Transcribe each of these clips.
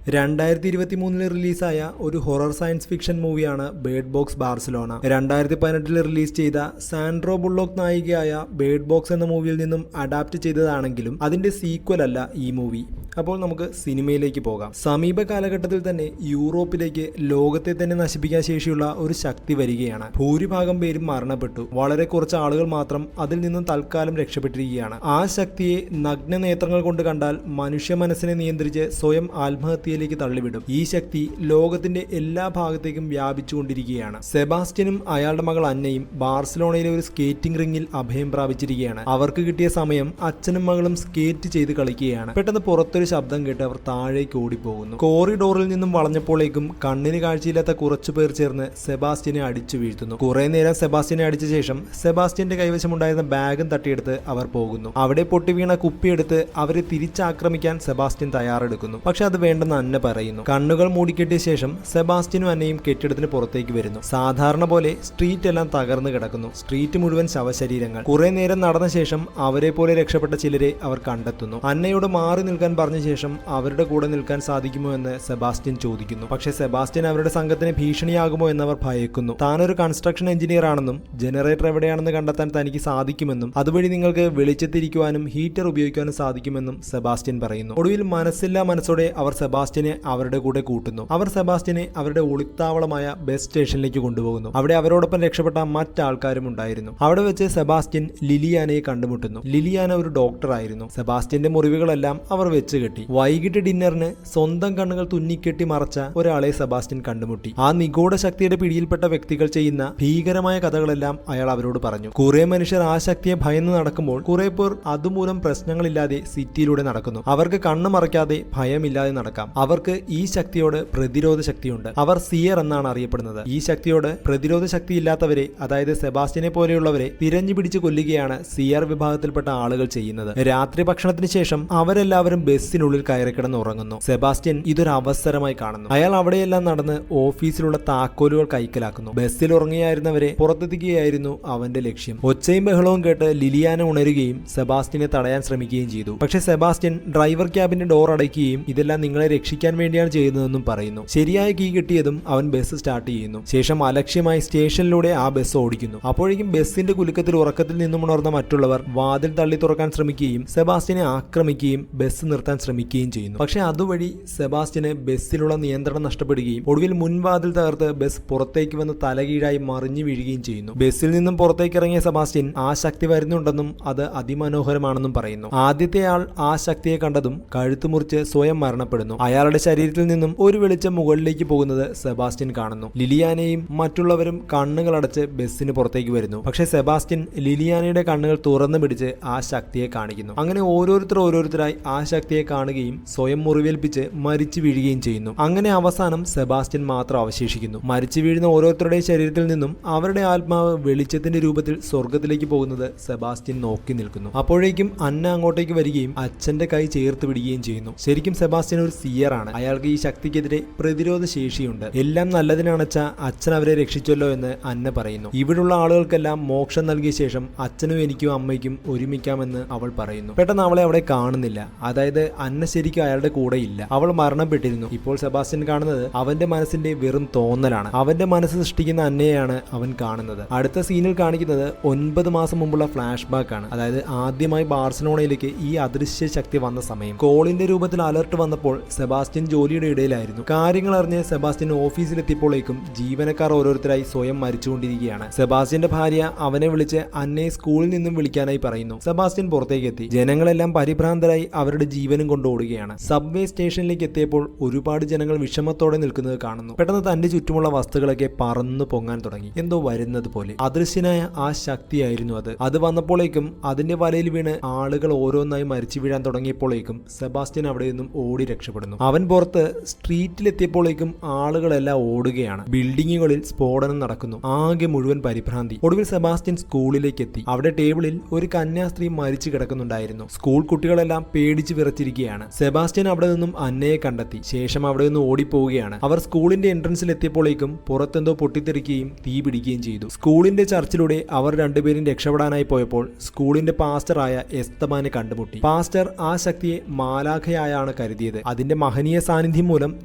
2023 റിലീസായ ഒരു horror science fiction മൂവിയാണ് ബേർഡ് ബോക്സ് ബാർസലോണ. 2018 റിലീസ് ചെയ്ത സാൻഡ്രോ ബുള്ളോക്ക് നായികയായ ബേർഡ് ബോക്സ് എന്ന മൂവിയിൽ നിന്നും അഡാപ്റ്റ് ചെയ്തതാണെങ്കിലും അതിന്റെ സീക്വൽ അല്ല ഈ മൂവി. അപ്പോൾ നമുക്ക് സിനിമയിലേക്ക് പോകാം. സമീപ കാലഘട്ടത്തിൽ തന്നെ യൂറോപ്പിലേക്ക് ലോകത്തെ തന്നെ നശിപ്പിക്കാൻ ശേഷിയുള്ള ഒരു ശക്തി വരികയാണ്. ഭൂരിഭാഗം പേരും മരണപ്പെട്ടു. വളരെ കുറച്ച് ആളുകൾ മാത്രം അതിൽ നിന്നും തൽക്കാലം രക്ഷപ്പെട്ടിരിക്കുകയാണ്. ആ ശക്തിയെ നഗ്ന നേത്രങ്ങൾ കൊണ്ട് കണ്ടാൽ മനുഷ്യ മനസ്സിനെ നിയന്ത്രിച്ച് സ്വയം ആത്മഹത്യയിലേക്ക് തള്ളിവിടും. ഈ ശക്തി ലോകത്തിന്റെ എല്ലാ ഭാഗത്തേക്കും വ്യാപിച്ചുകൊണ്ടിരിക്കുകയാണ്. സെബാസ്റ്റ്യനും അയാളുടെ മകൾ അന്നയും ബാർസലോണയിലെ ഒരു സ്കേറ്റിംഗ് റിംഗിൽ അഭയം പ്രാപിച്ചിരിക്കുകയാണ്. അവർക്ക് കിട്ടിയ സമയം അച്ഛനും മകളും സ്കേറ്റ് ചെയ്ത് കളിക്കുകയാണ്. പെട്ടെന്ന് പുറത്തൊരു ശബ്ദം കേട്ട് അവർ താഴേക്ക് ഓടിപ്പോകുന്നു. കോറിഡോറിൽ നിന്നും വളഞ്ഞപ്പോഴേക്കും കണ്ണിന് കാഴ്ചയില്ലാത്ത കുറച്ചു പേർ ചേർന്ന് സെബാസ്റ്റ്യനെ അടിച്ചു വീഴ്ത്തുന്നു. കുറെ നേരം സെബാസ്റ്റ്യനെ അടിച്ച ശേഷം സെബാസ്റ്റ്യന്റെ കൈവശമുണ്ടായിരുന്ന ബാഗും തട്ടിയെടുത്ത് അവർ പോകുന്നു. അവിടെ പൊട്ടിവീണ കുപ്പിയെടുത്ത് അവരെ തിരിച്ചാക്രമിക്കാൻ സെബാസ്റ്റ്യൻ തയ്യാറെടുക്കുന്നു. പക്ഷെ അത് വേണ്ടെന്ന് അന്ന പറയുന്നു. കണ്ണുകൾ മൂടിക്കെട്ടിയ ശേഷം സെബാസ്റ്റ്യനും അന്നയും കെട്ടിടത്തിന് പുറത്തേക്ക് വരുന്നു. സാധാരണ പോലെ സ്ട്രീറ്റ് എല്ലാം തകർന്നു കിടക്കുന്നു. സ്ട്രീറ്റ് മുഴുവൻ ശവശരീരങ്ങൾ. കുറെ നേരം നടന്ന ശേഷം അവരെ പോലെ രക്ഷപ്പെട്ട ചിലരെ അവർ കണ്ടെത്തുന്നു. അന്നയോട് മാറി നിൽക്കാൻ പറഞ്ഞ ശേഷം അവരുടെ കൂടെ നിൽക്കാൻ സാധിക്കുമോ എന്ന് സെബാസ്റ്റ്യൻ ചോദിക്കുന്നു. പക്ഷെ സെബാസ്റ്റ്യൻ അവരുടെ സംഘത്തിന് ഭീഷണിയാകുമോ എന്നവർ ഭയക്കുന്നു. താനൊരു കൺസ്ട്രക്ഷൻ എഞ്ചിനീയർ ആണെന്നും ജനറേറ്റർ എവിടെയാണെന്ന് കണ്ടെത്താൻ തനിക്ക് സാധിക്കുമെന്നും അതുവഴി നിങ്ങൾക്ക് വെളിച്ചത്തിരിക്കുവാനും ഹീറ്റർ ഉപയോഗിക്കാനും സാധിക്കുമെന്നും സെബാസ്റ്റ്യൻ പറയുന്നു. ഒടുവിൽ മനസ്സില്ലാ മനസ്സോടെ അവർ സെബാസ്റ്റ്യനെ അവരുടെ കൂടെ കൂട്ടുന്നു. അവർ സെബാസ്റ്റ്യനെ അവരുടെ ഒളിത്താവളമായ ബസ് സ്റ്റേഷനിലേക്ക് കൊണ്ടുപോകുന്നു. അവിടെ അവരോടൊപ്പം രക്ഷപ്പെട്ട മറ്റാൾക്കാരും ഉണ്ടായിരുന്നു. അവിടെ വെച്ച് സെബാസ്റ്റ്യൻ ലിലിയാനയെ കണ്ടുമുട്ടുന്നു. ലിലിയാന ഒരു ഡോക്ടറായിരുന്നു. സെബാസ്റ്റ്യന്റെ മുറിവുകളെല്ലാം അവർ വെച്ച് കെട്ടി. വൈകിട്ട് ഡിന്നറിന് സ്വന്തം കണ്ണുകൾ തുന്നിക്കെട്ടി മറച്ച ഒരാളെ സെബാസ്റ്റ്യൻ കണ്ടുമുട്ടി. ആ നിഗൂഢ ശക്തിയുടെ പിടിയിൽപ്പെട്ട വ്യക്തികൾ ചെയ്യുന്ന ഭീകരമായ കഥകളെല്ലാം അയാൾ അവരോട് പറഞ്ഞു. കുറെ മനുഷ്യർ ആ ശക്തിയെ ഭയന്ന് നടക്കുമ്പോൾ കുറെ പേർ അതുമൂലം പ്രശ്നങ്ങളില്ലാതെ സിറ്റിയിലൂടെ നടക്കുന്നു. അവർക്ക് കണ്ണു മറയ്ക്കാതെ ഭയമില്ലാതെ നടക്കാം. അവർക്ക് ഈ ശക്തിയോട് പ്രതിരോധ ശക്തിയുണ്ട്. അവർ സിയർ എന്നാണ് അറിയപ്പെടുന്നത്. ഈ ശക്തിയോട് പ്രതിരോധ ശക്തി ഇല്ലാത്തവരെ, അതായത് സെബാസ്റ്റ്യനെ പോലെയുള്ളവരെ തിരഞ്ഞു പിടിച്ച് കൊല്ലുകയാണ് സിയർ വിഭാഗത്തിൽപ്പെട്ട ആളുകൾ ചെയ്യുന്നത്. രാത്രി ഭക്ഷണത്തിന് ശേഷം അവരെല്ലാവരും ബസ്സിനുള്ളിൽ കയറി കിടന്ന് ഉറങ്ങുന്നു. സെബാസ്റ്റ്യൻ ഇതൊരു അവസരമായി കാണുന്നു. അയാൾ അവിടെയെല്ലാം നടന്ന് ഓഫീസിലുള്ള താക്കോലുകൾ കൈക്കലാക്കുന്നു. ബസ്സിൽ ഉറങ്ങിയായിരുന്നവരെ പുറത്തെത്തിക്കുകയായിരുന്നു അവന്റെ ലക്ഷ്യം. ഒച്ചയും ബഹളവും കേട്ട് ലിലിയാന ഉണരുകയും സെബാസ്റ്റ്യനെ തടയാൻ ശ്രമിക്കുകയും ചെയ്തു. പക്ഷെ സെബാസ്റ്റ്യൻ ഡ്രൈവർ ക്യാബിന്റെ ഡോർ അടയ്ക്കുകയും ഇതെല്ലാം നിങ്ങളെ രക്ഷിക്കാൻ വേണ്ടിയാണ് ചെയ്യുന്നതെന്നും പറയുന്നു. ശരിയായ കീ കിട്ടിയതും അവൻ ബസ് സ്റ്റാർട്ട് ചെയ്യുന്നു. ശേഷം അലക്ഷ്യമായി സ്റ്റേഷനിലൂടെ ആ ബസ് ഓടിക്കുന്നു. അപ്പോഴേക്കും ബസ്സിന്റെ കുലുക്കത്തിൽ ഉറക്കത്തിൽ നിന്നും ഉണർന്ന മറ്റുള്ളവർ വാതിൽ തള്ളി തുറക്കാൻ ശ്രമിക്കുകയും സെബാസ്റ്റ്യനെ ആക്രമിക്കുകയും ബസ് നിർത്താൻ ശ്രമിക്കുകയും ചെയ്യുന്നു. പക്ഷെ അതുവഴി സെബാസ്റ്റ്യന് ബസ്സിലുള്ള നിയന്ത്രണം നഷ്ടപ്പെടുകയും ഒടുവിൽ മുൻവാതിൽ തകർത്ത് ബസ് പുറത്തേക്ക് വന്ന് തലകീഴായി മറിഞ്ഞു വീഴുകയും ചെയ്യുന്നു. ബസ്സിൽ നിന്നും പുറത്തേക്ക് ഇറങ്ങിയ സെബാസ്റ്റ്യൻ ആ ശക്തി വരുന്നുണ്ടെന്നും അത് അതിമനോഹരമാണെന്നും പറയുന്നു. ആദ്യത്തെ ആൾ ആ ശക്തിയെ കണ്ടതും കഴുത്ത് മുറിച്ച് സ്വയം മരണപ്പെടുന്നു. അയാളുടെ ശരീരത്തിൽ നിന്നും ഒരു വെളിച്ചം മുകളിലേക്ക് പോകുന്നത് സെബാസ്റ്റ്യൻ കാണുന്നു. ലിലിയാനയും മറ്റുള്ളവരും കണ്ണുകളടച്ച് ബസ്സിന് പുറത്തേക്ക് വരുന്നു. പക്ഷെ സെബാസ്റ്റ്യൻ ലിലിയാനയുടെ കണ്ണുകൾ തുറന്നു പിടിച്ച് ആ ശക്തിയെ കാണിക്കുന്നു. അങ്ങനെ ഓരോരുത്തരായി ആ ശക്തിയെ കാണുകയും സ്വയം മുറിവേൽപ്പിച്ച് മരിച്ചു വീഴുകയും ചെയ്യുന്നു. അങ്ങനെ അവസാനം സെബാസ്റ്റ്യൻ മാത്രം അവശേഷിക്കുന്നു. മരിച്ചു വീഴുന്ന ഓരോരുത്തരുടെയും ശരീരത്തിൽ നിന്നും അവരുടെ ആത്മാവ് വെളിച്ചത്തിന്റെ രൂപത്തിൽ സ്വർഗത്തിലേക്ക് പോകുന്നത് സെബാസ്റ്റ്യൻ നോക്കി നിൽക്കുന്നു. അപ്പോഴേക്കും അന്ന അങ്ങോട്ടേക്ക് വരികയും അച്ഛന്റെ കൈ ചേർത്ത് പിടിക്കുകയും ചെയ്യുന്നു. ശരിക്കും സെബാസ്റ്റ്യൻ ഒരു സിയർ ആണ്. അയാൾക്ക് ഈ ശക്തിക്കെതിരെ പ്രതിരോധ ശേഷിയുണ്ട്. എല്ലാം നല്ലതിനാണച്ച അച്ഛൻ അവരെ രക്ഷിച്ചല്ലോ എന്ന് അന്ന പറയുന്നു. ഇവിടുള്ള ആളുകൾക്കെല്ലാം മോക്ഷം നൽകിയ ശേഷം അച്ഛനും എനിക്കും അമ്മയ്ക്കും ഒരുമിക്കാമെന്ന് അവൾ പറയുന്നു. പെട്ടെന്ന് അവളെ അവിടെ കാണുന്നില്ല. അതായത് അന്ന ശരിക്കും അയാളുടെ കൂടെ ഇല്ല. അവൾ മരണപ്പെട്ടിരുന്നു. ഇപ്പോൾ സെബാസ്റ്റ്യൻ കാണുന്നത് അവന്റെ മനസ്സിന്റെ വെറും തോന്നലാണ്. അവന്റെ മനസ്സ് സൃഷ്ടിക്കുന്ന അന്നയെയാണ് അവൻ കാണുന്നത്. അടുത്ത സീനിൽ കാണിക്കുന്നത് 9 മാസം മുമ്പുള്ള ഫ്ലാഷ് ബാക്ക് ആണ്. അതായത് ആദ്യമായി ബാർസലോണയിലേക്ക് ഈ അദൃശ്യ ശക്തി വന്ന സമയം. കോളിന്റെ രൂപത്തിൽ അലർട്ട് വന്നപ്പോൾ സെബാസ്റ്റ്യൻ ജോലിയുടെ ഇടയിലായിരുന്നു. കാര്യങ്ങൾ അറിഞ്ഞ് സെബാസ്റ്റ്യൻ ഓഫീസിലെത്തിയപ്പോഴേക്കും ജീവനക്കാർ ഓരോരുത്തരായി സ്വയം മരിച്ചുകൊണ്ടിരിക്കുകയാണ്. സെബാസ്റ്റ്യന്റെ ഭാര്യ അവനെ വിളിച്ച് അന്നയെ സ്കൂളിൽ നിന്നും വിളിക്കാനായി പറയുന്നു. സെബാസ്റ്റ്യൻ പുറത്തേക്ക് എത്തി. ജനങ്ങളെല്ലാം പരിഭ്രാന്തരായി അവരുടെ ജീവനും കൊണ്ട് ഓടുകയാണ്. സബ്വേ സ്റ്റേഷനിലേക്ക് എത്തിയപ്പോൾ ഒരുപാട് ജനങ്ങൾ വിഷമത്തോടെ നിൽക്കുന്നത് കാണുന്നു. പെട്ടെന്ന് തന്റെ ചുറ്റുമുള്ള വസ്തുക്കളൊക്കെ പറന്നു പൊങ്ങാൻ തുടങ്ങി. എന്തോ വരുന്നത് പോലെ. അദൃശ്യനായ ആ ശക്തിയായിരുന്നു അത്. അത് വന്നപ്പോഴേക്കും അതിന്റെ വലയിൽ വീണ് ആളുകൾ ഓരോന്നായി മരിച്ചു വീഴാൻ തുടങ്ങിയപ്പോഴേക്കും സെബാസ്റ്റ്യൻ അവിടെ നിന്നും ഓടി രക്ഷപ്പെടുന്നു. അവൻ പുറത്ത് സ്ട്രീറ്റിലെത്തിയപ്പോഴേക്കും ആളുകളെല്ലാം ഓടുകയാണ്. ബിൽഡിങ്ങുകളിൽ സ്ഫോടനം നടക്കുന്നു. ആകെ മുഴുവൻ പരിഭ്രാന്തി. ഒടുവിൽ സെബാസ്റ്റ്യൻ സ്കൂളിലേക്ക് എത്തി. അവിടെ ടേബിളിൽ ഒരു കന്യാസ്ത്രീ മരിച്ചു കിടക്കുന്നുണ്ടായിരുന്നു. സ്കൂൾ കുട്ടികളെല്ലാം പേടിച്ച് വിറച്ചിരിക്കും. കാത്തിരിക്കുകയാണ്. സെബാസ്റ്റ്യൻ അവിടെ നിന്നും അന്നയെ കണ്ടെത്തി. ശേഷം അവിടെ നിന്ന് ഓടിപ്പോവുകയാണ്. അവർ സ്കൂളിന്റെ എൻട്രൻസിൽ എത്തിയപ്പോഴേക്കും പുറത്തെന്തോ പൊട്ടിത്തെറിക്കുകയും തീ പിടിക്കുകയും ചെയ്തു. സ്കൂളിന്റെ ചർച്ചിലൂടെ അവർ രണ്ടുപേരും രക്ഷപ്പെടാനായി പോയപ്പോൾ സ്കൂളിന്റെ പാസ്റ്ററായ എസ്തബാനെ കണ്ടുമുട്ടി. പാസ്റ്റർ ആ ശക്തിയെ മാലാഖയായാണ് കരുതിയത്. അതിന്റെ മഹനീയ സാന്നിധ്യം മൂലം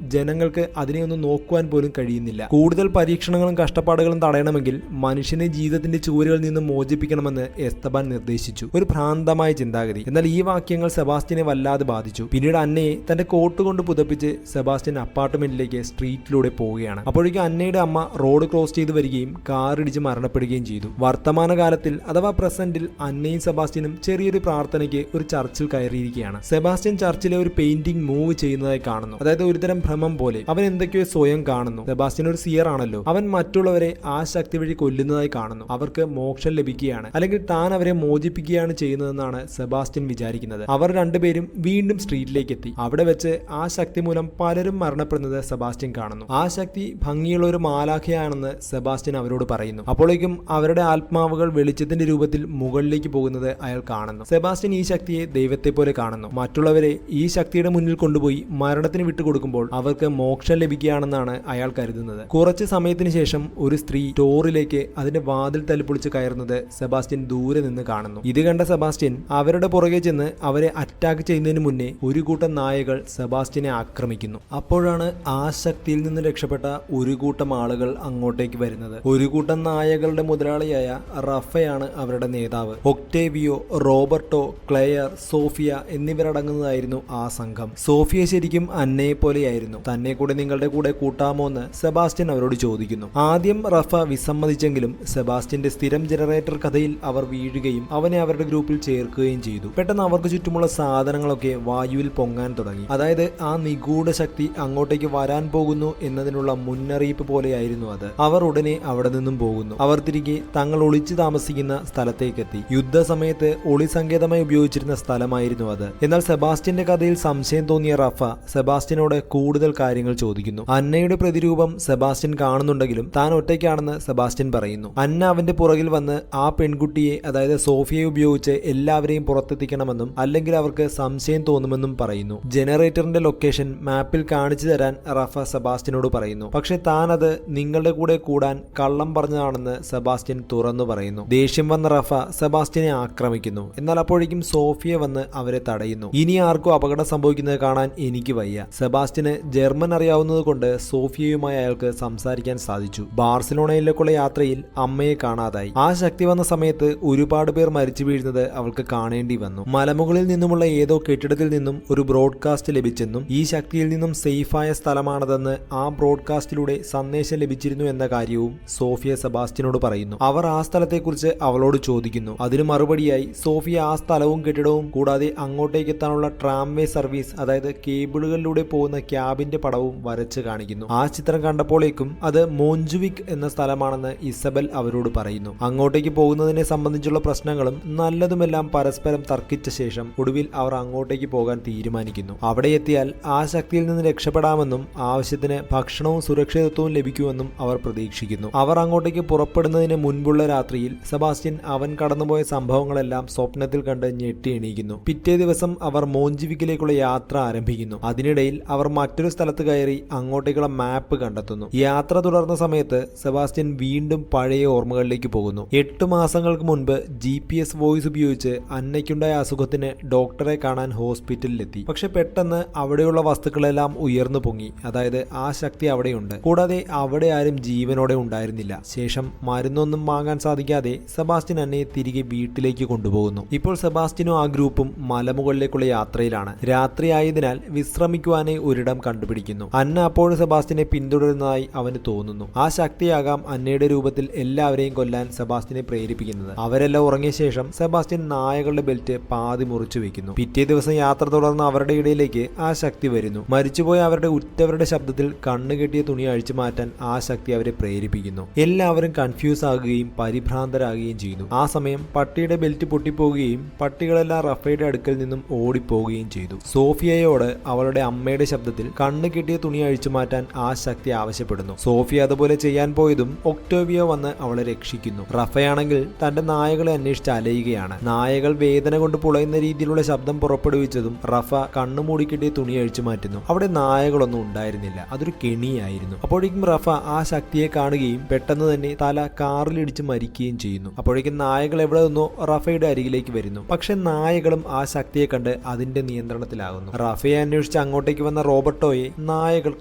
ജനങ്ങൾക്ക് അതിനെ ഒന്ന് നോക്കുവാൻ പോലും കഴിയുന്നില്ല. കൂടുതൽ പരീക്ഷണങ്ങളും കഷ്ടപ്പാടുകളും തടയണമെങ്കിൽ മനുഷ്യനെ ജീവിതത്തിന്റെ ചൂരുകളിൽ നിന്നും മോചിപ്പിക്കണമെന്ന് എസ്തബാൻ നിർദ്ദേശിച്ചു. ഒരു ഭ്രാന്തമായ ചിന്താഗതി. എന്നാൽ ഈ വാക്യങ്ങൾ സെബാസ്റ്റ്യനെ വല്ലാതെ ബാധിച്ചു. പിന്നീട് അന്നയെ തന്റെ കോട്ട് കൊണ്ട് പുതപ്പിച്ച് സെബാസ്റ്റ്യൻ അപ്പാർട്ട്മെന്റിലേക്ക് സ്ട്രീറ്റിലൂടെ പോവുകയാണ്. അപ്പോഴേക്കും അന്നയുടെ അമ്മ റോഡ് ക്രോസ് ചെയ്ത് വരികയും കാറിടിച്ച് മരണപ്പെടുകയും ചെയ്തു. വർത്തമാനകാലത്തിൽ അഥവാ പ്രസന്റിൽ അന്നയും സെബാസ്റ്റ്യനും ചെറിയൊരു പ്രാർത്ഥനയ്ക്ക് ഒരു ചർച്ചിൽ കയറിയിരിക്കുകയാണ്. സെബാസ്റ്റ്യൻ ചർച്ചിലെ ഒരു പെയിന്റിംഗ് മൂവ് ചെയ്യുന്നതായി കാണുന്നു. അതായത് ഒരുതരം ഭ്രമം പോലെ. അവൻ എന്തൊക്കെയോ സ്വയം കാണുന്നു. സെബാസ്റ്റ്യൻ ഒരു സിയർ ആണല്ലോ. അവൻ മറ്റുള്ളവരെ ആ ശക്തി വഴി കൊല്ലുന്നതായി കാണുന്നു. അവർക്ക് മോക്ഷം ലഭിക്കുകയാണ്, അല്ലെങ്കിൽ താൻ അവരെ മോചിപ്പിക്കുകയാണ് ചെയ്യുന്നതെന്നാണ് സെബാസ്റ്റ്യൻ വിചാരിക്കുന്നത്. അവർ രണ്ടുപേരും വീണ്ടും സ്ട്രീറ്റിലേക്ക് എത്തി. അവിടെ വെച്ച് ആ ശക്തി മൂലം പലരും മരണപ്പെടുന്നത് സെബാസ്റ്റ്യൻ കാണുന്നു. ആ ശക്തി ഭംഗിയുള്ള ഒരു മാലാഖയാണെന്ന് സെബാസ്റ്റ്യൻ അവരോട് പറയുന്നു. അപ്പോഴേക്കും അവരുടെ ആത്മാവുകൾ വെളിച്ചത്തിന്റെ രൂപത്തിൽ മുകളിലേക്ക് പോകുന്നത് അയാൾ കാണുന്നു. സെബാസ്റ്റ്യൻ ഈ ശക്തിയെ ദൈവത്തെ പോലെ കാണുന്നു. മറ്റുള്ളവരെ ഈ ശക്തിയുടെ മുന്നിൽ കൊണ്ടുപോയി മരണത്തിന് വിട്ടുകൊടുക്കുമ്പോൾ അവർക്ക് മോക്ഷം ലഭിക്കുകയാണെന്നാണ് അയാൾ കരുതുന്നത്. കുറച്ച് സമയത്തിന് ശേഷം ഒരു സ്ത്രീ സ്റ്റോറിലേക്ക് അതിന്റെ വാതിൽ തല്ലിപ്പൊളിച്ച് കയറുന്നത് സെബാസ്റ്റ്യൻ ദൂരെ നിന്ന് കാണുന്നു. ഇത് കണ്ട സെബാസ്റ്റ്യൻ അവരുടെ പുറകെ ചെന്ന് അവരെ അറ്റാക്ക് ചെയ്യുന്നതിന് മുന്നേ ഒരു കൂട്ടം നായകൾ സെബാസ്റ്റ്യനെ ആക്രമിക്കുന്നു. അപ്പോഴാണ് ആ ശക്തിയിൽ നിന്ന് രക്ഷപ്പെട്ട ഒരു കൂട്ടം ആളുകൾ അങ്ങോട്ടേക്ക് വരുന്നത്. ഒരു കൂട്ടം നായകളുടെ മുതലാളിയായ റഫയാണ് അവരുടെ നേതാവ്. ഒക്ടേവിയോ, റോബർട്ടോ, ക്ലെയർ, സോഫിയ എന്നിവരടങ്ങുന്നതായിരുന്നു ആ സംഘം. സോഫിയ ശരിക്കും അന്നയെ പോലെയായിരുന്നു. തന്നെ കൂടെ നിങ്ങളുടെ കൂടെ കൂട്ടാമോ എന്ന് സെബാസ്റ്റ്യൻ അവരോട് ചോദിക്കുന്നു. ആദ്യം റഫ വിസമ്മതിച്ചെങ്കിലും സെബാസ്റ്റ്യന്റെ സ്ഥിരം ജനറേറ്റർ കഥയിൽ അവർ വീഴുകയും അവനെ അവരുടെ ഗ്രൂപ്പിൽ ചേർക്കുകയും ചെയ്തു. പെട്ടെന്ന് അവർക്ക് ചുറ്റുമുള്ള സാധനങ്ങളൊക്കെ വായുവിൽ പൊങ്ങാൻ തുടങ്ങി. അതായത് ആ നിഗൂഢ ശക്തി അങ്ങോട്ടേക്ക് വരാൻ പോകുന്നു എന്നതിനുള്ള മുന്നറിയിപ്പ് പോലെയായിരുന്നു അത്. അവർ ഉടനെ അവിടെ നിന്നും പോകുന്നു. അവർ തിരികെ തങ്ങൾ ഒളിച്ചു താമസിക്കുന്ന സ്ഥലത്തേക്കെത്തി. യുദ്ധസമയത്ത് ഒളി സങ്കേതമായി ഉപയോഗിച്ചിരുന്ന സ്ഥലമായിരുന്നു അത്. എന്നാൽ സെബാസ്റ്റ്യന്റെ കഥയിൽ സംശയം തോന്നിയ റഫ സെബാസ്റ്റ്യനോട് കൂടുതൽ കാര്യങ്ങൾ ചോദിക്കുന്നു. അന്നയുടെ പ്രതിരൂപം സെബാസ്റ്റ്യൻ കാണുന്നുണ്ടെങ്കിലും താൻ ഒറ്റയ്ക്കാണെന്ന് സെബാസ്റ്റ്യൻ പറയുന്നു. അന്ന അവന്റെ പുറകിൽ വന്ന് ആ പെൺകുട്ടിയെ, അതായത് സോഫിയയെ ഉപയോഗിച്ച് എല്ലാവരെയും പുറത്തെത്തിക്കണമെന്നും അല്ലെങ്കിൽ അവർക്ക് സംശയം തോന്നുമെന്നും പറയുന്നു. ജനറേറ്ററിന്റെ ലൊക്കേഷൻ മാപ്പിൽ കാണിച്ചു തരാൻ റഫ സെബാസ്റ്റ്യനോട് പറയുന്നു. പക്ഷെ താൻ അത് നിങ്ങളുടെ കൂടെ കൂടാൻ കള്ളം പറഞ്ഞതാണെന്ന് സെബാസ്റ്റ്യൻ തുറന്നു പറയുന്നു. ദേഷ്യം വന്ന റഫ സെബാസ്റ്റ്യനെ ആക്രമിക്കുന്നു. എന്നാൽ അപ്പോഴേക്കും സോഫിയ വന്ന് അവരെ തടയുന്നു. ഇനി ആർക്കും അപകടം സംഭവിക്കുന്നത് കാണാൻ എനിക്ക് വയ്യ. സെബാസ്റ്റ്യന് ജർമ്മൻ അറിയാവുന്നത് കൊണ്ട് സോഫിയയുമായി അയാൾക്ക് സംസാരിക്കാൻ സാധിച്ചു. ബാർസലോണയിലേക്കുള്ള യാത്രയിൽ അമ്മയെ കാണാതായി. ആ ശക്തി വന്ന സമയത്ത് ഒരുപാട് പേർ മരിച്ചു വീഴുന്നത് അവൾക്ക് കാണേണ്ടി വന്നു. മലമുകളിൽ നിന്നുമുള്ള ഏതോ കെട്ടിടത്തിൽ നിന്നും ഒരു ബ്രോഡ്കാസ്റ്റ് ലഭിച്ചെന്നും ഈ ശക്തിയിൽ നിന്നും സേഫായ സ്ഥലമാണതെന്ന് ആ ബ്രോഡ്കാസ്റ്റിലൂടെ സന്ദേശം ലഭിച്ചിരുന്നു എന്ന കാര്യവും സോഫിയ സെബാസ്റ്റ്യനോട് പറയുന്നു. അവർ ആ സ്ഥലത്തെക്കുറിച്ച് അവളോട് ചോദിക്കുന്നു. അതിന് മറുപടിയായി സോഫിയ ആ സ്ഥലവും കെട്ടിടവും കൂടാതെ അങ്ങോട്ടേക്ക് എത്താനുള്ള ട്രാംവേ സർവീസ്, അതായത് കേബിളുകളിലൂടെ പോകുന്ന ക്യാബിന്റെ പടവും വരച്ച് കാണിക്കുന്നു. ആ ചിത്രം കണ്ടപ്പോഴേക്കും അത് മോഞ്ചുവിക് എന്ന സ്ഥലമാണെന്ന് ഇസബൽ അവരോട് പറയുന്നു. അങ്ങോട്ടേക്ക് പോകുന്നതിനെ സംബന്ധിച്ചുള്ള പ്രശ്നങ്ങളും നല്ലതുമെല്ലാം പരസ്പരം തർക്കിച്ച ശേഷം ഒടുവിൽ അവർ അങ്ങോട്ടേക്ക് പോകാൻ തീരുമാനിക്കുന്നു. അവിടെ എത്തിയാൽ ആ ശക്തിയിൽ നിന്ന് രക്ഷപ്പെടാമെന്നും ആവശ്യത്തിന് ഭക്ഷണവും സുരക്ഷിതത്വവും ലഭിക്കുമെന്നും അവർ പ്രതീക്ഷിക്കുന്നു. അവർ അങ്ങോട്ടേക്ക് പുറപ്പെടുന്നതിന് മുൻപുള്ള രാത്രിയിൽ സെബാസ്റ്റ്യൻ അവൻ കടന്നുപോയ സംഭവങ്ങളെല്ലാം സ്വപ്നത്തിൽ കണ്ട് ഞെട്ടി എണീക്കുന്നു. പിറ്റേ ദിവസം അവർ മോഞ്ചുവിക്കിലേക്കുള്ള യാത്ര ആരംഭിക്കുന്നു. അതിനിടയിൽ അവർ മറ്റൊരു സ്ഥലത്ത് കയറി അങ്ങോട്ടേക്കുള്ള മാപ്പ് കണ്ടെത്തുന്നു. യാത്ര തുടർന്ന സമയത്ത് സെബാസ്റ്റ്യൻ വീണ്ടും പഴയ ഓർമ്മകളിലേക്ക് പോകുന്നു. 8 മാസങ്ങൾക്ക് മുൻപ് GPS വോയിസ് ഉപയോഗിച്ച് അന്നയ്ക്കുണ്ടായ അസുഖത്തിന് ഡോക്ടറെ കാണാൻ ഹോസ്പിറ്റലിലെത്തി. പക്ഷെ പെട്ടെന്ന് അവിടെയുള്ള വസ്തുക്കളെല്ലാം ഉയർന്നു പൊങ്ങി. അതായത് ആ ശക്തി അവിടെയുണ്ട്. കൂടാതെ അവിടെ ആരും ജീവനോടെ ഉണ്ടായിരുന്നില്ല. ശേഷം മരുന്നൊന്നും വാങ്ങാൻ സാധിക്കാതെ സെബാസ്റ്റ്യൻ അന്നയെ തിരികെ വീട്ടിലേക്ക് കൊണ്ടുപോകുന്നു. ഇപ്പോൾ സെബാസ്റ്റ്യനും ആ ഗ്രൂപ്പും മലമുകളിലേക്കുള്ള യാത്രയിലാണ്. രാത്രിയായതിനാൽ വിശ്രമിക്കുവാനായി ഒരിടം കണ്ടുപിടിക്കുന്നു. അന്ന അപ്പോഴും സെബാസ്റ്റ്യനെ പിന്തുടരുന്നതായി അവന് തോന്നുന്നു. ആ ശക്തിയാകാം അന്നയുടെ രൂപത്തിൽ എല്ലാവരെയും കൊല്ലാൻ സെബാസ്റ്റ്യനെ പ്രേരിപ്പിക്കുന്നത്. അവരെല്ലാം ഉറങ്ങിയ ശേഷം സെബാസ്റ്റ്യൻ നായകളുടെ ബെൽറ്റ് പാതി മുറിച്ചു വെക്കുന്നു. പിറ്റേ ദിവസം യാത്ര തുടർന്ന് അവരുടെ ഇടയിലേക്ക് ആ ശക്തി വരുന്നു. മരിച്ചുപോയ അവരുടെ ഉറ്റവരുടെ ശബ്ദത്തിൽ കണ്ണുകെട്ടിയ തുണി അഴിച്ചു മാറ്റാൻ ആ ശക്തി അവരെ പ്രേരിപ്പിക്കുന്നു. എല്ലാവരും കൺഫ്യൂസ് ആകുകയും പരിഭ്രാന്തരാകുകയും ചെയ്യുന്നു. ആ സമയം പട്ടിയുടെ ബെൽറ്റ് പൊട്ടിപ്പോവുകയും പട്ടികളെല്ലാം റഫയുടെ അടുക്കൽ നിന്നും ഓടിപ്പോവുകയും ചെയ്തു. സോഫിയയോട് അവളുടെ അമ്മയുടെ ശബ്ദത്തിൽ കണ്ണു കെട്ടിയ തുണി അഴിച്ചു മാറ്റാൻ ആ ശക്തി ആവശ്യപ്പെടുന്നു. സോഫിയ അതുപോലെ ചെയ്യാൻ പോയതും ഒക്ടോവിയോ വന്ന് അവളെ രക്ഷിക്കുന്നു. റഫയാണെങ്കിൽ തന്റെ നായകളെ അന്വേഷിച്ച് അലയുകയാണ്. നായകൾ വേദന കൊണ്ട് പുളയുന്ന രീതിയിലുള്ള ശബ്ദം പുറപ്പെടുവിച്ച് പ്രവേശിച്ചതും റഫ കണ്ണുമൂടിക്കെട്ടിയ തുണി അഴിച്ചു മാറ്റുന്നു. അവിടെ നായകളൊന്നും ഉണ്ടായിരുന്നില്ല, അതൊരു കെണിയായിരുന്നു. അപ്പോഴേക്കും റഫ ആ ശക്തിയെ കാണുകയും പെട്ടെന്ന് തന്നെ തല കാറിലിടിച്ച് മരിക്കുകയും ചെയ്യുന്നു. അപ്പോഴേക്കും നായകൾ എവിടെ നിന്നോ റഫയുടെ അരികിലേക്ക് വരുന്നു. പക്ഷെ നായകളും ആ ശക്തിയെ കണ്ട് അതിന്റെ നിയന്ത്രണത്തിലാകുന്നു. റഫയെ അന്വേഷിച്ച് അങ്ങോട്ടേക്ക് വന്ന റോബർട്ടോയെ നായകൾ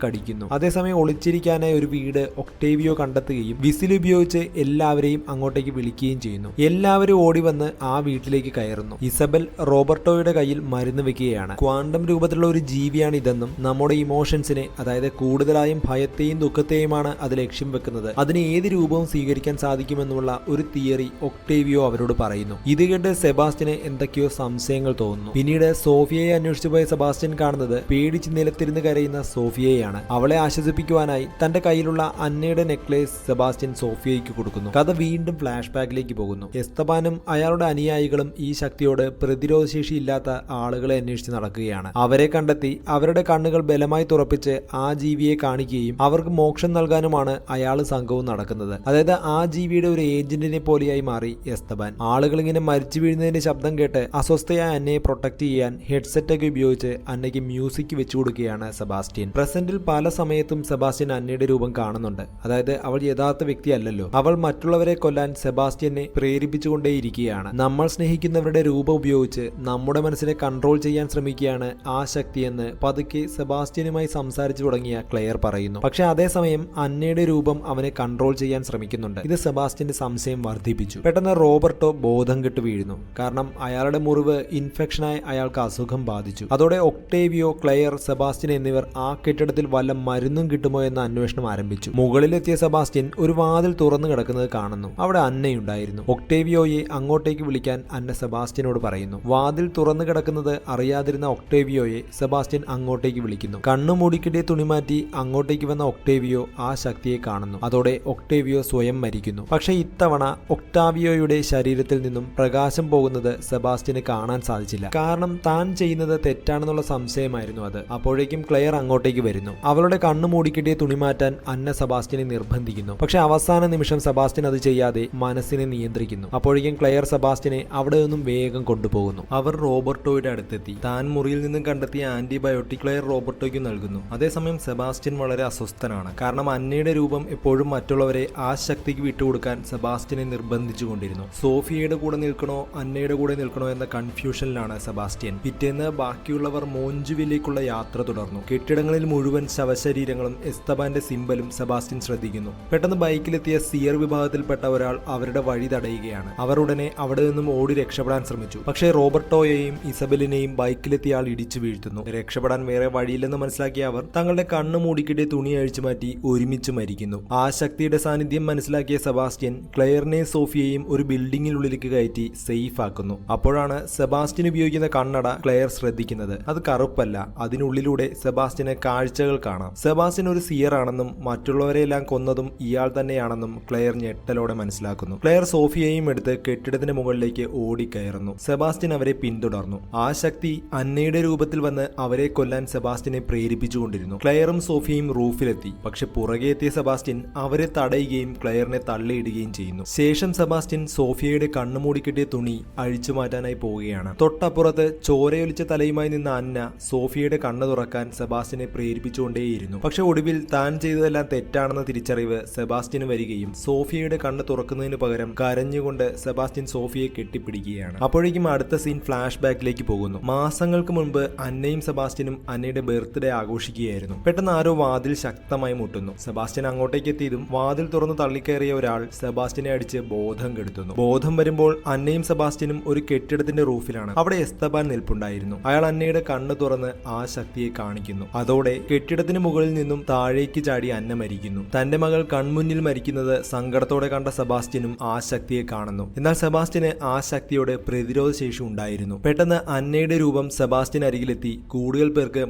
കടിക്കുന്നു. അതേസമയം ഒളിച്ചിരിക്കാനായി ഒരു വീട് ഒക്ടേവിയോ കണ്ടെത്തുകയും വിസിൽ ഉപയോഗിച്ച് എല്ലാവരെയും അങ്ങോട്ടേക്ക് വിളിക്കുകയും ചെയ്യുന്നു. എല്ലാവരും ഓടി വന്ന് ആ വീട്ടിലേക്ക് കയറുന്നു. ഇസബൽ റോബർട്ടോയുടെ കയ്യിൽ മരുന്ന് വെക്കുകയാണ്. ക്വാണ്ടം രൂപത്തിലുള്ള ഒരു ജീവിയാണ് ഇതെന്നും നമ്മുടെ ഇമോഷൻസിനെ, അതായത് കൂടുതലായും ഭയത്തെയും ദുഃഖത്തെയുമാണ് അത് ലക്ഷ്യം വെക്കുന്നത്, അതിന് ഏത് രൂപവും സ്വീകരിക്കാൻ സാധിക്കുമെന്നുള്ള ഒരു തിയറി ഒക്ടേവിയോ അവരോട് പറയുന്നു. ഇത് കേട്ട് സെബാസ്റ്റ്യന് എന്തൊക്കെയോ സംശയങ്ങൾ തോന്നുന്നു. പിന്നീട് സോഫിയയെ അന്വേഷിച്ചു പോയ സെബാസ്റ്റ്യൻ കാണുന്നത് പേടിച്ച് നിലത്തിരുന്ന് കരയുന്ന സോഫിയയെയാണ്. അവളെ ആശ്വസിപ്പിക്കുവാനായി തന്റെ കയ്യിലുള്ള അന്നയുടെ നെക്ലേസ് സെബാസ്റ്റ്യൻ സോഫിയയ്ക്ക് കൊടുക്കുന്നു. കഥ വീണ്ടും ഫ്ലാഷ് ബാക്കിലേക്ക് പോകുന്നു. എസ്തബാനും അയാളുടെ അനുയായികളും ഈ ശക്തിയോട് പ്രതിരോധശേഷി ഇല്ലാത്ത ആളുകളെ അന്വേഷിച്ച് നടക്കുകയാണ്. അവരെ കണ്ടെത്തി അവരുടെ കണ്ണുകൾ ബലമായി തുറപ്പിച്ച് ആ ജീവിയെ കാണിക്കുകയും അവർക്ക് മോക്ഷം നൽകാനുമാണ് അയാളും സംഘവും നടക്കുന്നത്. അതായത് ആ ജീവിയുടെ ഒരു ഏജന്റിനെ പോലെയായി മാറി എസ്തബാൻ. ആളുകൾ ഇങ്ങനെ മരിച്ചു വീഴുന്നതിന്റെ ശബ്ദം കേട്ട് അസ്വസ്ഥയായ അന്നയെ പ്രൊട്ടക്ട് ചെയ്യാൻ ഹെഡ്സെറ്റ് ഒക്കെ ഉപയോഗിച്ച് അന്നയ്ക്ക് മ്യൂസിക് വെച്ചു കൊടുക്കുകയാണ് സെബാസ്റ്റ്യൻ. പ്രസന്റിൽ പല സമയത്തും സെബാസ്റ്റ്യൻ അന്നയുടെ രൂപം കാണുന്നുണ്ട്. അതായത് അവൾ യഥാർത്ഥ വ്യക്തിയല്ലല്ലോ, അവൾ മറ്റുള്ളവരെ കൊല്ലാൻ സെബാസ്റ്റ്യനെ പ്രേരിപ്പിച്ചുകൊണ്ടേയിരിക്കുകയാണ്. നമ്മൾ സ്നേഹിക്കുന്നവരുടെ രൂപം ഉപയോഗിച്ച് നമ്മുടെ മനസ്സിനെ കൺട്രോൾ ചെയ്യാൻ ശ്രമിക്കുകയാണ് ആ ശക്തിയെന്ന് പതുക്കെ സെബാസ്റ്റ്യനുമായി സംസാരിച്ചു തുടങ്ങിയ ക്ലെയർ പറയുന്നു. പക്ഷെ അതേസമയം അന്നയുടെ രൂപം അവനെ കൺട്രോൾ ചെയ്യാൻ ശ്രമിക്കുന്നുണ്ട്. ഇത് സെബാസ്റ്റ്യന്റെ സംശയം വർദ്ധിപ്പിച്ചു. പെട്ടെന്ന് റോബർട്ടോ ബോധം കെട്ട് വീഴുന്നു. കാരണം അയാളുടെ മുറിവ് ഇൻഫെക്ഷനായി അയാൾക്ക് അസുഖം ബാധിച്ചു. അതോടെ ഒക്ടേവിയോ, ക്ലെയർ, സെബാസ്റ്റ്യൻ എന്നിവർ ആ കെട്ടിടത്തിൽ വല്ല മരുന്നും കിട്ടുമോ എന്ന അന്വേഷണം ആരംഭിച്ചു. മുകളിലെത്തിയ സെബാസ്റ്റ്യൻ ഒരു വാതിൽ തുറന്നു കിടക്കുന്നത് കാണുന്നു. അവിടെ അന്നയുണ്ടായിരുന്നു. ഒക്ടേവിയോയെ അങ്ങോട്ടേക്ക് വിളിക്കാൻ അന്ന സെബാസ്റ്റ്യനോട് പറയുന്നു. വാതിൽ തുറന്നു കിടക്കുന്നത് അറിയാതിരുന്ന ഒക്ടേവിയോയെ സെബാസ്റ്റ്യൻ അങ്ങോട്ടേക്ക് വിളിക്കുന്നു. കണ്ണു മൂടിക്കിട്ടിയ തുണി മാറ്റി അങ്ങോട്ടേക്ക് വന്ന ഒക്ടേവിയോ ആ ശക്തിയെ കാണുന്നു. അതോടെ ഒക്ടേവിയോ സ്വയം മരിക്കുന്നു. പക്ഷെ ഇത്തവണ ഒക്ടാവിയോയുടെ ശരീരത്തിൽ നിന്നും പ്രകാശം പോകുന്നത് സെബാസ്റ്റ്യന് കാണാൻ സാധിച്ചില്ല. കാരണം താൻ ചെയ്യുന്നത് തെറ്റാണെന്നുള്ള സംശയമായിരുന്നു അത്. അപ്പോഴേക്കും ക്ലെയർ അങ്ങോട്ടേക്ക് വരുന്നു. അവളുടെ കണ്ണു മൂടിക്കിട്ടിയ തുണി മാറ്റാൻ അന്ന സെബാസ്റ്റ്യനെ നിർബന്ധിക്കുന്നു. പക്ഷെ അവസാന നിമിഷം സെബാസ്റ്റ്യൻ അത് ചെയ്യാതെ മനസ്സിനെ നിയന്ത്രിക്കുന്നു. അപ്പോഴേക്കും ക്ലെയർ സെബാസ്റ്റ്യനെ അവിടെ നിന്നും വേഗം കൊണ്ടുപോകുന്നു. അവർ റോബർട്ടോയുടെ അടുത്തെത്തി. താൻ മുറിയിൽ നിന്നും കണ്ടെത്തിയ ആന്റിബയോട്ടിക് ക്ലെയർ റോബർട്ടോയ്ക്ക് നൽകുന്നു. അതേസമയം സെബാസ്റ്റ്യൻ വളരെ അസ്വസ്ഥനാണ്. കാരണം അന്നയുടെ രൂപം എപ്പോഴും മറ്റുള്ളവരെ ആ ശക്തിക്ക് വിട്ടുകൊടുക്കാൻ സെബാസ്റ്റ്യനെ നിർബന്ധിച്ചുകൊണ്ടിരുന്നു. സോഫിയയുടെ കൂടെ നിൽക്കണോ അന്നയുടെ കൂടെ നിൽക്കണോ എന്ന കൺഫ്യൂഷനിലാണ് സെബാസ്റ്റ്യൻ. പിറ്റേന്ന് ബാക്കിയുള്ളവർ മോഞ്ചുവിലേക്കുള്ള യാത്ര തുടർന്നു. കെട്ടിടങ്ങളിൽ മുഴുവൻ ശവശരീരങ്ങളും എസ്തബാന്റെ സിംബലും സെബാസ്റ്റ്യൻ ശ്രദ്ധിക്കുന്നു. പെട്ടെന്ന് ബൈക്കിലെത്തിയ സിയർ വിഭാഗത്തിൽപ്പെട്ട ഒരാൾ അവരുടെ വഴി തടയുകയാണ്. അവർ ഉടനെ അവിടെ നിന്നും ഓടി രക്ഷപ്പെടാൻ ശ്രമിച്ചു. പക്ഷേ റോബർട്ടോയെയും ഇസബലിനെയും ബൈക്കിലെത്തിയ ആൾ ഇടിച്ചു വീഴ്ത്തുന്നു. രക്ഷപ്പെടാൻ വേറെ വഴിയില്ലെന്ന് മനസ്സിലാക്കിയ അവർ തങ്ങളുടെ കണ്ണു മൂടിക്കിട്ടിയ തുണി അഴിച്ചു മാറ്റി ഒരുമിച്ച് മരിക്കുന്നു. ആ ശക്തിയുടെ സാന്നിധ്യം മനസ്സിലാക്കിയ സെബാസ്റ്റ്യൻ ക്ലെയറിനെയും സോഫിയയും ഒരു ബിൽഡിങ്ങിനുള്ളിലേക്ക് കയറ്റി സേഫ് ആക്കുന്നു. അപ്പോഴാണ് സെബാസ്റ്റ്യൻ ഉപയോഗിക്കുന്ന കണ്ണട ക്ലെയർ ശ്രദ്ധിക്കുന്നത്. അത് കറുപ്പല്ല, അതിനുള്ളിലൂടെ സെബാസ്റ്റ്യന് കാഴ്ചകൾ കാണാം. സെബാസ്റ്റ്യൻ ഒരു സിയർ ആണെന്നും മറ്റുള്ളവരെയെല്ലാം കൊന്നതും ഇയാൾ തന്നെയാണെന്നും ക്ലെയർ ഞെട്ടലോടെ മനസ്സിലാക്കുന്നു. ക്ലെയർ സോഫിയയും എടുത്ത് കെട്ടിടത്തിന് മുകളിലേക്ക് ഓടിക്കയറുന്നു. സെബാസ്റ്റ്യൻ അവരെ പിന്തുടർന്നു. ആ ശക്തി അന്നയുടെ രൂപത്തിൽ വന്ന് അവരെ കൊല്ലാൻ സെബാസ്റ്റ്യനെ പ്രേരിപ്പിച്ചുകൊണ്ടിരുന്നു. ക്ലെയറും സോഫിയയും റൂഫിലെത്തി. പക്ഷെ പുറകെ എത്തിയ സെബാസ്റ്റ്യൻ അവരെ തടയുകയും ക്ലെയറിനെ തള്ളിയിടുകയും ചെയ്യുന്നു. ശേഷം സെബാസ്റ്റ്യൻ സോഫിയയുടെ കണ്ണുമൂടിക്കെട്ടിയ തുണി അഴിച്ചു മാറ്റാനായി പോവുകയാണ്. തൊട്ടപ്പുറത്ത് ചോരയൊലിച്ച തലയുമായി നിന്ന അന്ന സോഫിയയുടെ കണ്ണ് തുറക്കാൻ സെബാസ്റ്റ്യനെ പ്രേരിപ്പിച്ചുകൊണ്ടേയിരുന്നു. പക്ഷെ ഒടുവിൽ താൻ ചെയ്തതെല്ലാം തെറ്റാണെന്ന തിരിച്ചറിവ് സെബാസ്റ്റ്യന് വരികയും സോഫിയയുടെ കണ്ണ് തുറക്കുന്നതിന് പകരം കരഞ്ഞുകൊണ്ട് സെബാസ്റ്റ്യൻ സോഫിയെ കെട്ടിപ്പിടിക്കുകയാണ്. അപ്പോഴേക്കും അടുത്ത സീൻ ഫ്ലാഷ് ബാക്കിലേക്ക് പോകുന്നു. മാസങ്ങൾക്ക് മുൻപ് അന്നയും സെബാസ്റ്റ്യനും അന്നയുടെ ബർത്ത്ഡേ ആഘോഷിക്കുകയായിരുന്നു. പെട്ടെന്ന് ആരോ വാതിൽ ശക്തമായി മുട്ടുന്നു. സെബാസ്റ്റ്യൻ അങ്ങോട്ടേക്ക് എത്തിയതും വാതിൽ തുറന്ന് തള്ളിക്കയറിയ ഒരാൾ സെബാസ്റ്റ്യനെ അടിച്ച് ബോധം കെടുത്തുന്നു. ബോധം വരുമ്പോൾ അന്നയും സെബാസ്റ്റ്യനും ഒരു കെട്ടിടത്തിന്റെ റൂഫിലാണ്. അവിടെ എസ്തബാൻ നിൽപ്പുണ്ടായിരുന്നു. അയാൾ അന്നയുടെ കണ്ണ് തുറന്ന് ആ ശക്തിയെ കാണിക്കുന്നു. അതോടെ കെട്ടിടത്തിന് മുകളിൽ നിന്നും താഴേക്ക് ചാടി അന്ന മരിക്കുന്നു. തന്റെ മകൾ കൺമുന്നിൽ മരിക്കുന്നത് സങ്കടത്തോടെ കണ്ട സെബാസ്റ്റ്യനും ആ ശക്തിയെ കാണുന്നു. എന്നാൽ സെബാസ്റ്റ്യന് ആ ശക്തിയോട് പ്രതിരോധ ശേഷി ഉണ്ടായിരുന്നു. പെട്ടെന്ന് അന്നയുടെ രൂപം സെബാസ്റ്റ്യൻ അരികിലെത്തി കൂടുതൽ പേർക്ക്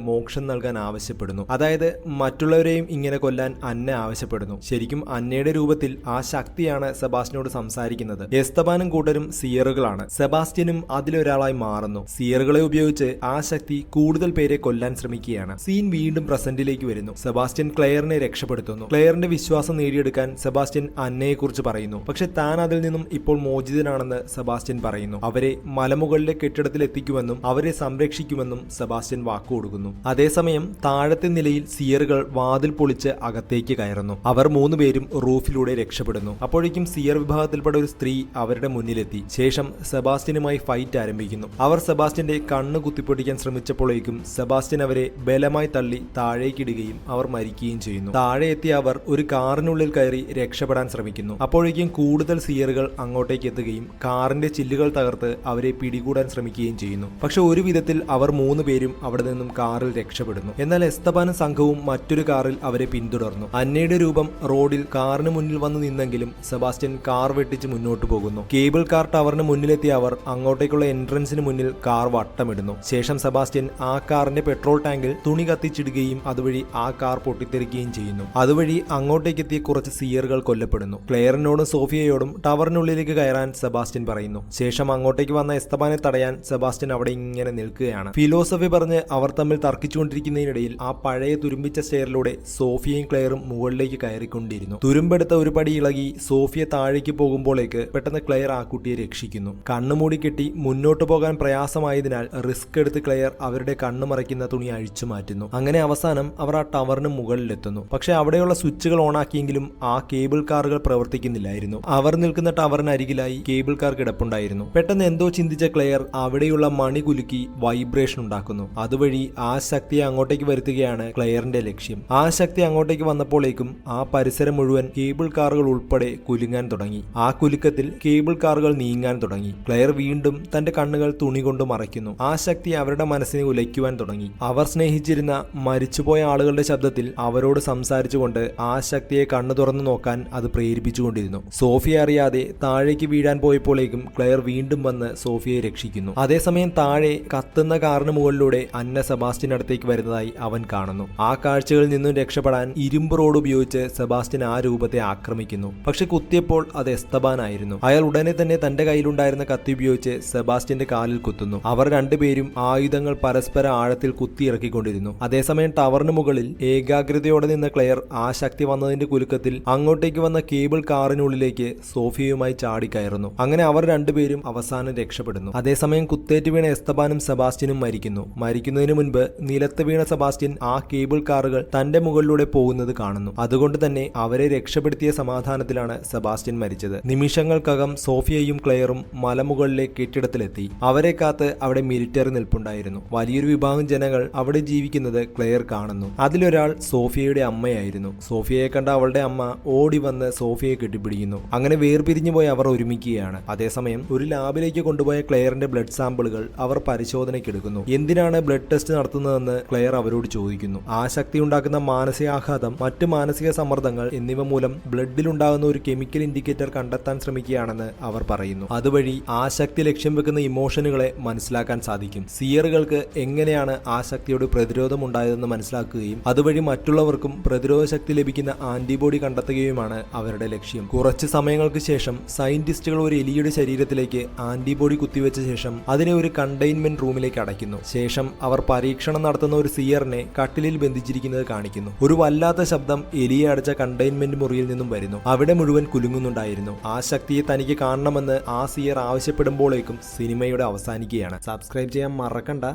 മോക്ഷം നൽകാൻ ആവശ്യപ്പെടുന്നു. അതായത് മറ്റുള്ളവരെയും ഇങ്ങനെ കൊല്ലാൻ അന്ന ആവശ്യപ്പെടുന്നു. ശരിക്കും അന്നയുടെ രൂപത്തിൽ ആ ശക്തിയാണ് സെബാസ്റ്റ്യനോട് സംസാരിക്കുന്നത്. എസ്തബാനും കൂട്ടരും സിയറുകളാണ്. സെബാസ്റ്റ്യനും അതിലൊരാളായി മാറുന്നു. സിയറുകളെ ഉപയോഗിച്ച് ആ ശക്തി കൂടുതൽ പേരെ കൊല്ലാൻ ശ്രമിക്കുകയാണ്. സീൻ വീണ്ടും പ്രസന്റിലേക്ക് വരുന്നു. സെബാസ്റ്റ്യൻ ക്ലെയറിനെ രക്ഷപ്പെടുത്തുന്നു. ക്ലെയറിന്റെ വിശ്വാസം നേടിയെടുക്കാൻ സെബാസ്റ്റ്യൻ അന്നയെക്കുറിച്ച് പറയുന്നു. പക്ഷെ താൻ അതിൽ നിന്നും ഇപ്പോൾ മോചിതനാണെന്ന് സെബാസ്റ്റ്യൻ പറയുന്നു. അവരെ മലമുകളിലെ കെട്ടിടത്തിൽ എത്തിക്കുമെന്നും അവരെ അവരെ സംരക്ഷിക്കുമെന്നും സെബാസ്റ്റ്യൻ വാക്കുകൊടുക്കുന്നു. അതേസമയം താഴത്തെ നിലയിൽ സിയറുകൾ വാതിൽ പൊളിച്ച് അകത്തേക്ക് കയറുന്നു. അവർ മൂന്നുപേരും റൂഫിലൂടെ രക്ഷപ്പെടുന്നു. അപ്പോഴേക്കും സിയർ വിഭാഗത്തിൽപ്പെട്ട ഒരു സ്ത്രീ അവരുടെ മുന്നിലെത്തി. ശേഷം സെബാസ്റ്റ്യനുമായി ഫൈറ്റ് ആരംഭിക്കുന്നു. അവർ സെബാസ്റ്റ്യന്റെ കണ്ണ് കുത്തിപ്പൊട്ടിക്കാൻ ശ്രമിച്ചപ്പോഴേക്കും സെബാസ്റ്റ്യൻ അവരെ ബലമായി തള്ളി താഴേക്കിടുകയും അവർ മരിക്കുകയും ചെയ്യുന്നു. താഴെ എത്തിയ അവർ ഒരു കാറിനുള്ളിൽ കയറി രക്ഷപ്പെടാൻ ശ്രമിക്കുന്നു. അപ്പോഴേക്കും കൂടുതൽ സിയറുകൾ അങ്ങോട്ടേക്ക് എത്തുകയും കാറിന്റെ ചില്ലുകൾ തകർത്ത് അവരെ പിടികൂടാൻ ശ്രമിക്കുകയും ചെയ്യുന്നു. പക്ഷെ ഒരു വിധത്തിൽ അവർ മൂന്നുപേരും അവിടെ നിന്നും കാറിൽ രക്ഷപ്പെടുന്നു. എന്നാൽ എസ്തബാനും സംഘവും മറ്റൊരു കാറിൽ അവരെ പിന്തുടർന്നു. അന്നയുടെ രൂപം റോഡിൽ കാറിന് മുന്നിൽ വന്നു നിന്നെങ്കിലും സെബാസ്റ്റ്യൻ കാർ വെട്ടിച്ച് മുന്നോട്ട് പോകുന്നു. കേബിൾ കാർ ടവറിന് മുന്നിലെത്തിയ അവർ അങ്ങോട്ടേക്കുള്ള എൻട്രൻസിന് മുന്നിൽ കാർ വട്ടമിടുന്നു. ശേഷം സെബാസ്റ്റ്യൻ ആ കാറിന്റെ പെട്രോൾ ടാങ്കിൽ തുണി കത്തിച്ചിടുകയും അതുവഴി ആ കാർ പൊട്ടിത്തെറിക്കുകയും ചെയ്യുന്നു. അതുവഴി അങ്ങോട്ടേക്കെത്തിയ കുറച്ച് സിയറുകൾ കൊല്ലപ്പെടുന്നു. ക്ലെയറിനോടും സോഫിയയോടും ടവറിനുള്ളിലേക്ക് കയറാൻ സെബാസ്റ്റ്യൻ പറയുന്നു. ശേഷം അങ്ങോട്ടേക്ക് വന്ന എസ്തബാനെ തടയാൻ സെബാസ്റ്റ്യൻ അവിടെ ഇങ്ങനെ നിൽക്കുകയാണ്. ഫിലോസഫി പറഞ്ഞ് അവർ തമ്മിൽ തർക്കിച്ചുകൊണ്ടിരിക്കുന്നതിനിടയിൽ ആ പഴയ തുരുമ്പിച്ച സ്റ്റെയറിലൂടെ സോഫിയയും ക്ലെയറും മുകളിലേക്ക് കയറിക്കൊണ്ടിരുന്നു. തുരുമ്പെടുത്ത ഒരു പടി ഇളകി സോഫിയ താഴേക്ക് പോകുമ്പോഴേക്ക് പെട്ടെന്ന് ക്ലെയർ ആ കുട്ടിയെ രക്ഷിക്കുന്നു. കണ്ണുമൂടി കെട്ടി മുന്നോട്ട് പോകാൻ പ്രയാസമായതിനാൽ റിസ്ക് എടുത്ത് ക്ലെയർ അവരുടെ കണ്ണു മറയ്ക്കുന്ന തുണി അഴിച്ചു മാറ്റുന്നു. അങ്ങനെ അവസാനം അവർ ആ ടവറിന് മുകളിലെത്തുന്നു. പക്ഷെ അവിടെയുള്ള സ്വിച്ചുകൾ ഓണാക്കിയെങ്കിലും ആ കേബിൾ കാറുകൾ പ്രവർത്തിക്കുന്നില്ലായിരുന്നു. അവർ നിൽക്കുന്ന ടവറിനരികിലായി കേബിൾ കാർ കിടപ്പുണ്ടായിരുന്നു. പെട്ടെന്ന് എന്തോ ചിന്തിച്ച ക്ലെയർ അവിടെയുള്ള മണി കുലുക്കി വൈബ്രേഷൻ ഉണ്ടാക്കുന്നു. അതുവഴി ആ ശക്തിയെ അങ്ങോട്ടേക്ക് വരുത്തുകയാണ് ക്ലെയറിന്റെ ലക്ഷ്യം. ആ ശക്തി അങ്ങോട്ടേക്ക് വന്നപ്പോഴേക്കും ആ പരിസരം മുഴുവൻ കേബിൾ കാറുകൾ ഉൾപ്പെടെ കുലുങ്ങാൻ തുടങ്ങി. ആ കുലുക്കത്തിൽ കേബിൾ കാറുകൾ നീങ്ങാൻ തുടങ്ങി. ക്ലെയർ വീണ്ടും തന്റെ കണ്ണുകൾ തുണി കൊണ്ട് മറയ്ക്കുന്നു. ആ ശക്തി അവരുടെ മനസ്സിനെ ഉലയ്ക്കുവാൻ തുടങ്ങി. അവർ സ്നേഹിച്ചിരുന്ന മരിച്ചുപോയ ആളുകളുടെ ശബ്ദത്തിൽ അവരോട് സംസാരിച്ചുകൊണ്ട് ആ ശക്തിയെ കണ്ണു തുറന്നു നോക്കാൻ അത് പ്രേരിപ്പിച്ചുകൊണ്ടിരുന്നു. സോഫിയ അറിയാതെ താഴേക്ക് വീഴാൻ പോയപ്പോഴേക്കും ക്ലെയർ വീണ്ടും വന്ന് സോഫിയയെ രക്ഷിക്കുന്നു. അതേസമയം താഴെ കത്തുന്ന കാറിന് മുകളിലൂടെ അന്ന സെബാസ്റ്റ്യൻ അടുത്തേക്ക് വരുന്നതായി അവൻ കാണുന്നു. ആ കാഴ്ചകളിൽ നിന്നും രക്ഷപ്പെടാൻ ഇരുമ്പ് റോഡ് ഉപയോഗിച്ച് സെബാസ്റ്റ്യൻ ആ രൂപത്തെ ആക്രമിക്കുന്നു. പക്ഷെ കുത്തിയപ്പോൾ അത് എസ്തബാൻ ആയിരുന്നു. അയാൾ ഉടനെ തന്നെ തന്റെ കയ്യിലുണ്ടായിരുന്ന കത്തി ഉപയോഗിച്ച് സെബാസ്റ്റ്യന്റെ കാലിൽ കുത്തുന്നു. അവർ രണ്ടുപേരും ആയുധങ്ങൾ പരസ്പരം ആഴത്തിൽ കുത്തിയിറക്കിക്കൊണ്ടിരുന്നു. അതേസമയം ടവറിന് മുകളിൽ ഏകാഗ്രതയോടെ നിന്ന ക്ലെയർ ആ ശക്തി വന്നതിന്റെ കുലുക്കത്തിൽ അങ്ങോട്ടേക്ക് വന്ന കേബിൾ കാറിനുള്ളിലേക്ക് സോഫിയയുമായി ചാടിക്കയറുന്നു. അങ്ങനെ അവർ രണ്ടുപേരും അവസാനം രക്ഷപ്പെടുന്നു. അതേസമയം കുത്തേറ്റ് വീണ എസ്തബാനും സെബാസ്റ്റ്യനും മരിക്കുന്നതിന് മുൻപ് നിലത്ത് വീണ സെബാസ്റ്റ്യൻ ആ കേബിൾ കാറുകൾ തന്റെ മുകളിലൂടെ പോകുന്നത് കാണുന്നു. അതുകൊണ്ട് തന്നെ അവരെ രക്ഷപ്പെടുത്തിയ സമാധാനത്തിലാണ് സെബാസ്റ്റ്യൻ മരിച്ചത്. നിമിഷങ്ങൾക്കകം സോഫിയയും ക്ലെയറും മലമുകളിലെ കെട്ടിടത്തിലെത്തി. അവരെ കാത്ത് അവിടെ മിലിറ്ററി നിൽപ്പുണ്ടായിരുന്നു. വലിയൊരു വിഭാഗം ജനങ്ങൾ അവിടെ ജീവിക്കുന്നത് ക്ലെയർ കാണുന്നു. അതിലൊരാൾ സോഫിയയുടെ അമ്മയായിരുന്നു. സോഫിയയെ കണ്ട അവളുടെ അമ്മ ഓടി വന്ന് സോഫിയയെ കെട്ടിപ്പിടിക്കുന്നു. അങ്ങനെ വേർപിരിഞ്ഞു പോയി അവർ ഒരുമിക്കുകയാണ്. അതേസമയം ഒരു ലാബിലേക്ക് കൊണ്ടുപോയ ക്ലെയറിന്റെ ബ്ലഡ് സാമ്പിളുകൾ അവർ പരിശോധനയ്ക്കെടുക്കുന്നു. എന്തിനാണ് ബ്ലഡ് ടെസ്റ്റ് നടത്തുന്നതെന്ന് ക്ലെയർ അവരോട് ചോദിക്കുന്നു. ആ ശക്തി ഉണ്ടാക്കുന്ന മാനസികാഘാതം, മറ്റ് മാനസിക സമ്മർദ്ദങ്ങൾ എന്നിവ മൂലം ബ്ലഡിൽ ഉണ്ടാകുന്ന ഒരു കെമിക്കൽ ഇൻഡിക്കേറ്റർ കണ്ടെത്താൻ ശ്രമിക്കുകയാണെന്ന് അവർ പറയുന്നു. അതുവഴി ആ ശക്തി ലക്ഷ്യം വെക്കുന്ന ഇമോഷനുകളെ മനസ്സിലാക്കാൻ സാധിക്കും. സിയറുകൾക്ക് എങ്ങനെയാണ് ആ ശക്തിയോട് പ്രതിരോധം ഉണ്ടായതെന്ന് മനസ്സിലാക്കുകയും അതുവഴി മറ്റുള്ളവർക്കും പ്രതിരോധ ശക്തി ലഭിക്കുന്ന ആന്റിബോഡി കണ്ടെത്തുകയുമാണ് അവരുടെ ലക്ഷ്യം. കുറച്ച് സമയങ്ങൾക്ക് ശേഷം സയന്റിസ്റ്റുകൾ ഒരു എലിയുടെ ശരീരത്തിലേക്ക് ആന്റിബോഡി കുത്തിവെച്ച ശേഷം അതിനെ ഒരു കണ്ടെയ്ൻമെന്റ് റൂമിലേക്ക് അടയ്ക്കുന്നു. ശേഷം അവർ പരീക്ഷണം നടത്തുന്ന ഒരു സിയറിനെ കട്ടിലിൽ ബന്ധിച്ചിരിക്കുന്നത് കാണിക്കുന്നു. ഒരു വല്ലാത്ത ശബ്ദം എലിയെ അടച്ച കണ്ടെയ്ൻമെന്റ് മുറിയിൽ നിന്നും വരുന്നു. അവിടെ മുഴുവൻ കുലുങ്ങുന്നുണ്ടായിരുന്നു. ആ ശക്തിയെ തനിക്ക് കാണണമെന്ന് ആ സിയർ ആവശ്യപ്പെടുമ്പോഴേക്കും സിനിമയുടെ അവസാനിക്കുകയാണ്. സബ്സ്ക്രൈബ് ചെയ്യാൻ മറക്കണ്ട.